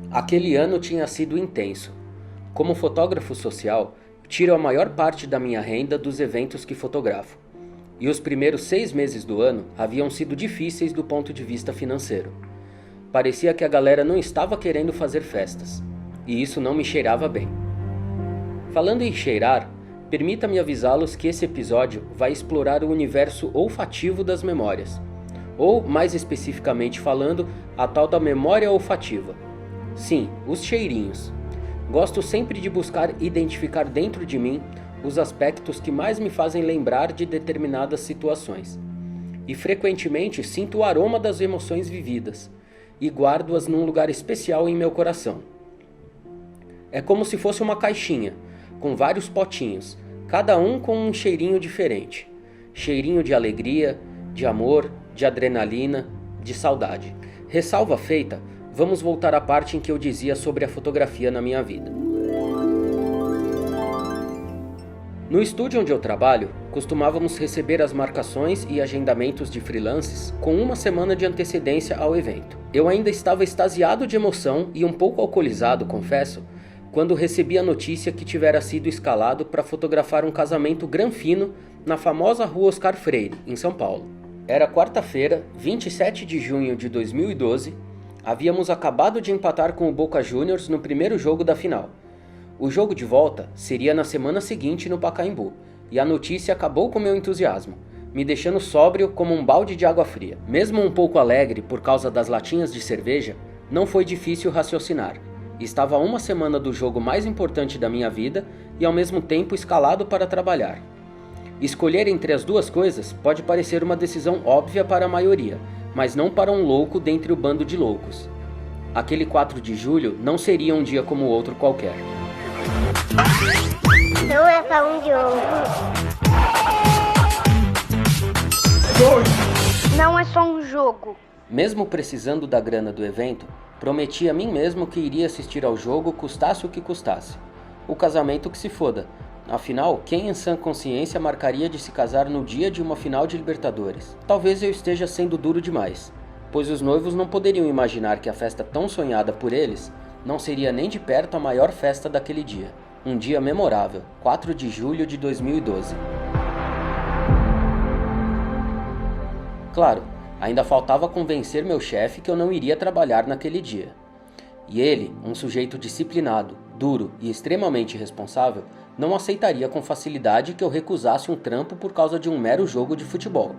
Aquele ano tinha sido intenso. Como fotógrafo social, tiro a maior parte da minha renda dos eventos que fotografo. E os primeiros 6 meses do ano haviam sido difíceis do ponto de vista financeiro. Parecia que a galera não estava querendo fazer festas, e isso não me cheirava bem. Falando em cheirar, permita-me avisá-los que esse episódio vai explorar o universo olfativo das memórias, ou, mais especificamente falando, a tal da memória olfativa. Sim, os cheirinhos. Gosto sempre de buscar identificar dentro de mim os aspectos que mais me fazem lembrar de determinadas situações. E frequentemente sinto o aroma das emoções vividas e guardo-as num lugar especial em meu coração. É como se fosse uma caixinha, com vários potinhos, cada um com um cheirinho diferente. Cheirinho de alegria, de amor, de adrenalina, de saudade. Ressalva feita, vamos voltar à parte em que eu dizia sobre a fotografia na minha vida. No estúdio onde eu trabalho, costumávamos receber as marcações e agendamentos de freelances com uma semana de antecedência ao evento. Eu ainda estava extasiado de emoção e um pouco alcoolizado, confesso, quando recebi a notícia que tivera sido escalado para fotografar um casamento granfino na famosa Rua Oscar Freire, em São Paulo. Era quarta-feira, 27 de junho de 2012, havíamos acabado de empatar com o Boca Juniors no primeiro jogo da final. O jogo de volta seria na semana seguinte no Pacaembu, e a notícia acabou com meu entusiasmo, me deixando sóbrio como um balde de água fria. Mesmo um pouco alegre por causa das latinhas de cerveja, não foi difícil raciocinar. Estava a uma semana do jogo mais importante da minha vida e ao mesmo tempo escalado para trabalhar. Escolher entre as duas coisas pode parecer uma decisão óbvia para a maioria, mas não para um louco dentre o bando de loucos. Aquele 4 de julho não seria um dia como outro qualquer. Não é só um jogo. Não é só um jogo. Mesmo precisando da grana do evento, prometi a mim mesmo que iria assistir ao jogo custasse o que custasse. O casamento que se foda. Afinal, quem em sã consciência marcaria de se casar no dia de uma final de Libertadores? Talvez eu esteja sendo duro demais, pois os noivos não poderiam imaginar que a festa tão sonhada por eles não seria nem de perto a maior festa daquele dia. Um dia memorável, 4 de julho de 2012. Claro, ainda faltava convencer meu chefe que eu não iria trabalhar naquele dia. E ele, um sujeito disciplinado, duro e extremamente responsável, não aceitaria com facilidade que eu recusasse um trampo por causa de um mero jogo de futebol.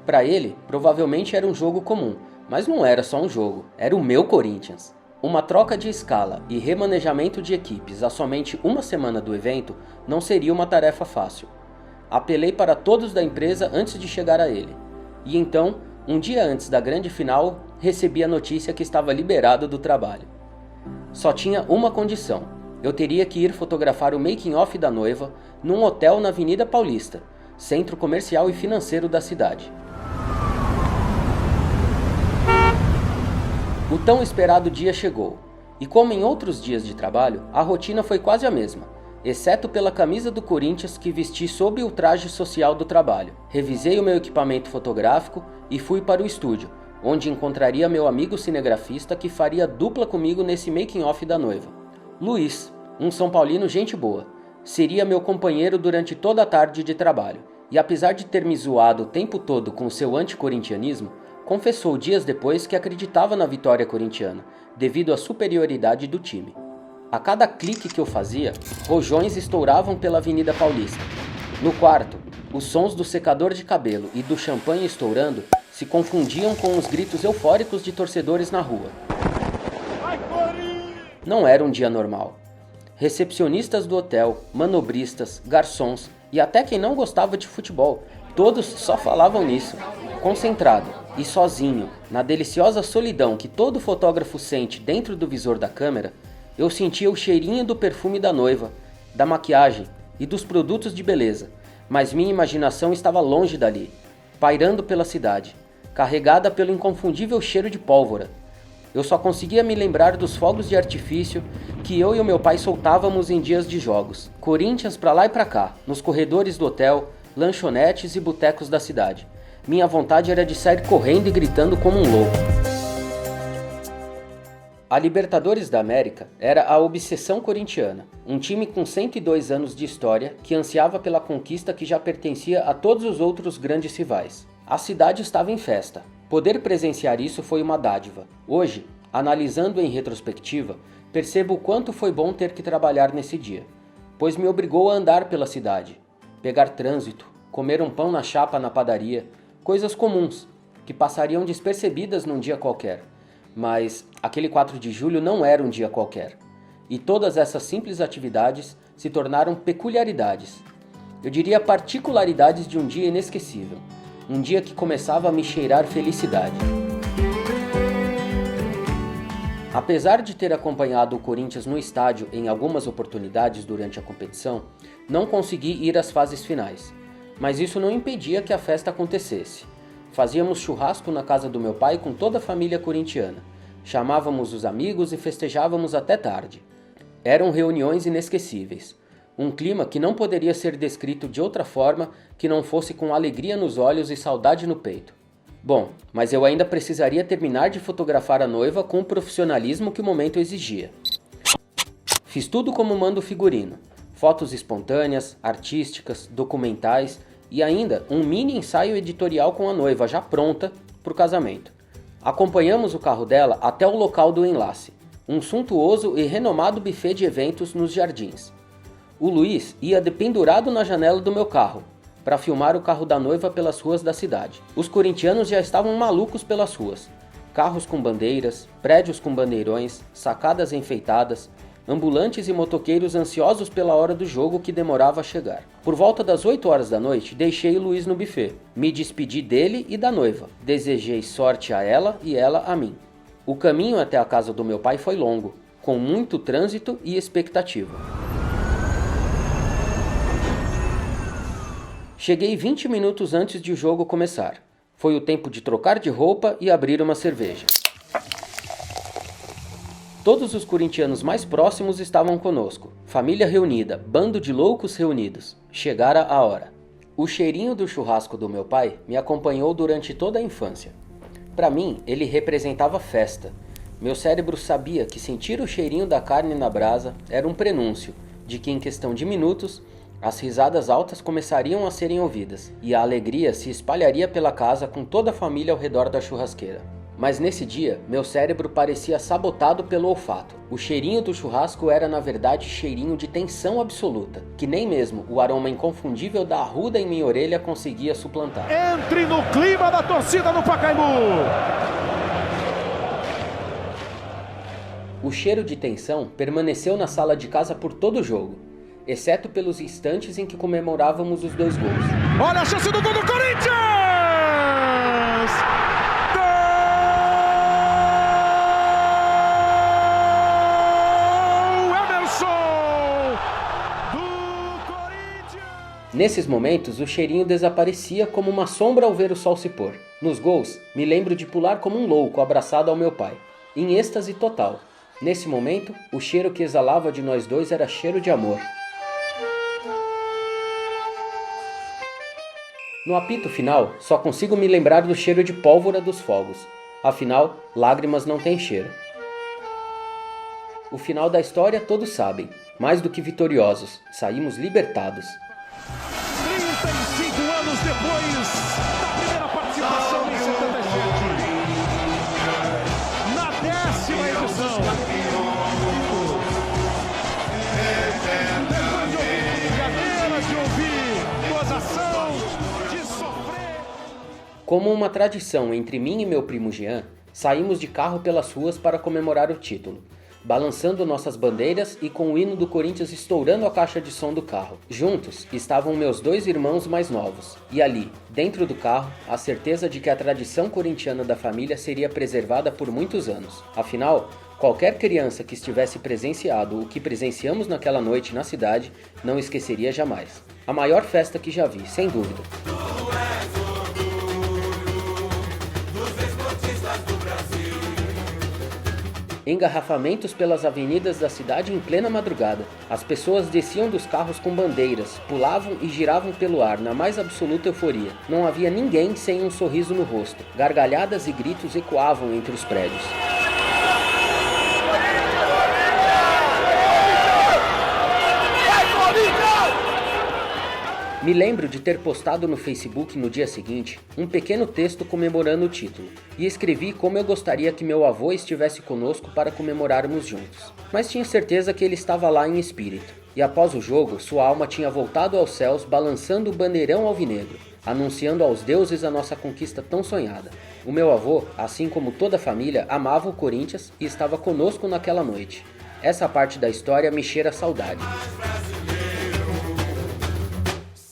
Para ele, provavelmente era um jogo comum, mas não era só um jogo, era o meu Corinthians. Uma troca de escala e remanejamento de equipes a somente uma semana do evento não seria uma tarefa fácil. Apelei para todos da empresa antes de chegar a ele. E então, um dia antes da grande final, recebi a notícia que estava liberado do trabalho. Só tinha uma condição: eu teria que ir fotografar o making-off da noiva num hotel na Avenida Paulista, centro comercial e financeiro da cidade. O tão esperado dia chegou, e como em outros dias de trabalho, a rotina foi quase a mesma, exceto pela camisa do Corinthians que vesti sob o traje social do trabalho. Revisei o meu equipamento fotográfico e fui para o estúdio, onde encontraria meu amigo cinegrafista que faria dupla comigo nesse making-off da noiva. Luiz, um São Paulino gente boa, seria meu companheiro durante toda a tarde de trabalho, e apesar de ter me zoado o tempo todo com seu anticorintianismo, confessou dias depois que acreditava na vitória corintiana, devido à superioridade do time. A cada clique que eu fazia, rojões estouravam pela Avenida Paulista. No quarto, os sons do secador de cabelo e do champanhe estourando se confundiam com os gritos eufóricos de torcedores na rua. Não era um dia normal. Recepcionistas do hotel, manobristas, garçons e até quem não gostava de futebol, todos só falavam nisso. Concentrado e sozinho, na deliciosa solidão que todo fotógrafo sente dentro do visor da câmera, eu sentia o cheirinho do perfume da noiva, da maquiagem e dos produtos de beleza, mas minha imaginação estava longe dali, pairando pela cidade, carregada pelo inconfundível cheiro de pólvora. Eu só conseguia me lembrar dos fogos de artifício que eu e o meu pai soltávamos em dias de jogos. Corinthians pra lá e pra cá, nos corredores do hotel, lanchonetes e botecos da cidade. Minha vontade era de sair correndo e gritando como um louco. A Libertadores da América era a obsessão corintiana, um time com 102 anos de história que ansiava pela conquista que já pertencia a todos os outros grandes rivais. A cidade estava em festa. Poder presenciar isso foi uma dádiva. Hoje, analisando em retrospectiva, percebo o quanto foi bom ter que trabalhar nesse dia, pois me obrigou a andar pela cidade, pegar trânsito, comer um pão na chapa na padaria, coisas comuns, que passariam despercebidas num dia qualquer. Mas aquele 4 de julho não era um dia qualquer. E todas essas simples atividades se tornaram peculiaridades. Eu diria particularidades de um dia inesquecível. Um dia que começava a me cheirar felicidade. Apesar de ter acompanhado o Corinthians no estádio em algumas oportunidades durante a competição, não consegui ir às fases finais. Mas isso não impedia que a festa acontecesse. Fazíamos churrasco na casa do meu pai com toda a família corintiana. Chamávamos os amigos e festejávamos até tarde. Eram reuniões inesquecíveis. Um clima que não poderia ser descrito de outra forma que não fosse com alegria nos olhos e saudade no peito. Bom, mas eu ainda precisaria terminar de fotografar a noiva com o profissionalismo que o momento exigia. Fiz tudo como manda o figurino. Fotos espontâneas, artísticas, documentais e ainda um mini ensaio editorial com a noiva já pronta para o casamento. Acompanhamos o carro dela até o local do enlace, um suntuoso e renomado buffet de eventos nos jardins. O Luiz ia dependurado na janela do meu carro, para filmar o carro da noiva pelas ruas da cidade. Os corintianos já estavam malucos pelas ruas. Carros com bandeiras, prédios com bandeirões, sacadas enfeitadas, ambulantes e motoqueiros ansiosos pela hora do jogo que demorava a chegar. Por volta das 8 horas da noite, deixei o Luiz no buffet. Me despedi dele e da noiva. Desejei sorte a ela e ela a mim. O caminho até a casa do meu pai foi longo, com muito trânsito e expectativa. Cheguei 20 minutos antes de o jogo começar. Foi o tempo de trocar de roupa e abrir uma cerveja. Todos os corintianos mais próximos estavam conosco. Família reunida, bando de loucos reunidos. Chegara a hora. O cheirinho do churrasco do meu pai me acompanhou durante toda a infância. Para mim, ele representava festa. Meu cérebro sabia que sentir o cheirinho da carne na brasa era um prenúncio de que em questão de minutos, as risadas altas começariam a serem ouvidas e a alegria se espalharia pela casa com toda a família ao redor da churrasqueira. Mas nesse dia, meu cérebro parecia sabotado pelo olfato. O cheirinho do churrasco era na verdade cheirinho de tensão absoluta, que nem mesmo o aroma inconfundível da arruda em minha orelha conseguia suplantar. Entre no clima da torcida no Pacaembu! O cheiro de tensão permaneceu na sala de casa por todo o jogo, exceto pelos instantes em que comemorávamos os 2 gols. Olha a chance do gol do Corinthians! Nesses momentos, o cheirinho desaparecia como uma sombra ao ver o sol se pôr. Nos gols, me lembro de pular como um louco abraçado ao meu pai, em êxtase total. Nesse momento, o cheiro que exalava de nós dois era cheiro de amor. No apito final, só consigo me lembrar do cheiro de pólvora dos fogos. Afinal, lágrimas não têm cheiro. O final da história todos sabem. Mais do que vitoriosos, saímos libertados. 35 anos depois da primeira participação em 77, na 10ª edição. Depois de ouvir brincadeiras, de ouvir gozação, de sofrer. Como uma tradição entre mim e meu primo Jean, saímos de carro pelas ruas para comemorar o título, balançando nossas bandeiras e com o hino do Corinthians estourando a caixa de som do carro. Juntos estavam meus 2 irmãos mais novos, e ali, dentro do carro, a certeza de que a tradição corintiana da família seria preservada por muitos anos. Afinal, qualquer criança que estivesse presenciado o que presenciamos naquela noite na cidade, não esqueceria jamais. A maior festa que já vi, sem dúvida. Engarrafamentos pelas avenidas da cidade em plena madrugada. As pessoas desciam dos carros com bandeiras, pulavam e giravam pelo ar na mais absoluta euforia. Não havia ninguém sem um sorriso no rosto. Gargalhadas e gritos ecoavam entre os prédios. Me lembro de ter postado no Facebook no dia seguinte um pequeno texto comemorando o título, e escrevi como eu gostaria que meu avô estivesse conosco para comemorarmos juntos. Mas tinha certeza que ele estava lá em espírito, e após o jogo sua alma tinha voltado aos céus balançando o bandeirão alvinegro, anunciando aos deuses a nossa conquista tão sonhada. O meu avô, assim como toda a família, amava o Corinthians e estava conosco naquela noite. Essa parte da história me cheira a saudade.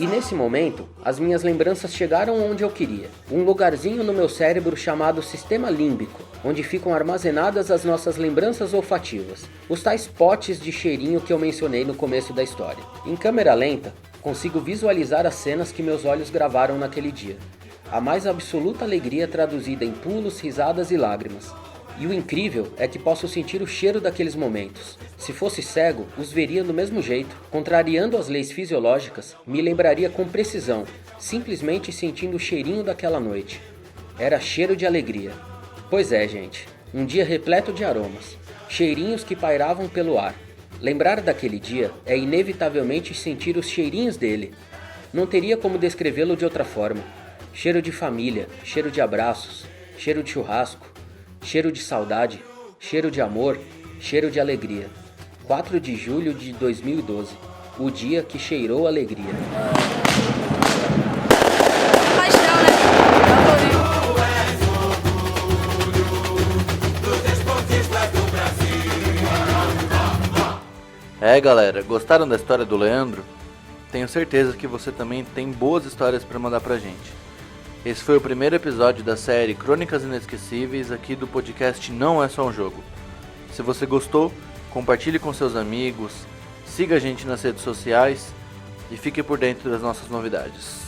E nesse momento, as minhas lembranças chegaram onde eu queria. Um lugarzinho no meu cérebro chamado Sistema Límbico, onde ficam armazenadas as nossas lembranças olfativas, os tais potes de cheirinho que eu mencionei no começo da história. Em câmera lenta, consigo visualizar as cenas que meus olhos gravaram naquele dia. A mais absoluta alegria traduzida em pulos, risadas e lágrimas. E o incrível é que posso sentir o cheiro daqueles momentos. Se fosse cego, os veria do mesmo jeito. Contrariando as leis fisiológicas, me lembraria com precisão, simplesmente sentindo o cheirinho daquela noite. Era cheiro de alegria. Pois é, gente, um dia repleto de aromas, cheirinhos que pairavam pelo ar. Lembrar daquele dia é inevitavelmente sentir os cheirinhos dele. Não teria como descrevê-lo de outra forma. Cheiro de família, cheiro de abraços, cheiro de churrasco, cheiro de saudade, cheiro de amor, cheiro de alegria. 4 de julho de 2012, o dia que cheirou alegria. Galera, gostaram da história do Leandro? Tenho certeza que você também tem boas histórias para mandar pra gente. Esse foi o primeiro episódio da série Crônicas Inesquecíveis aqui do podcast Não É Só Um Jogo. Se você gostou, compartilhe com seus amigos, siga a gente nas redes sociais e fique por dentro das nossas novidades.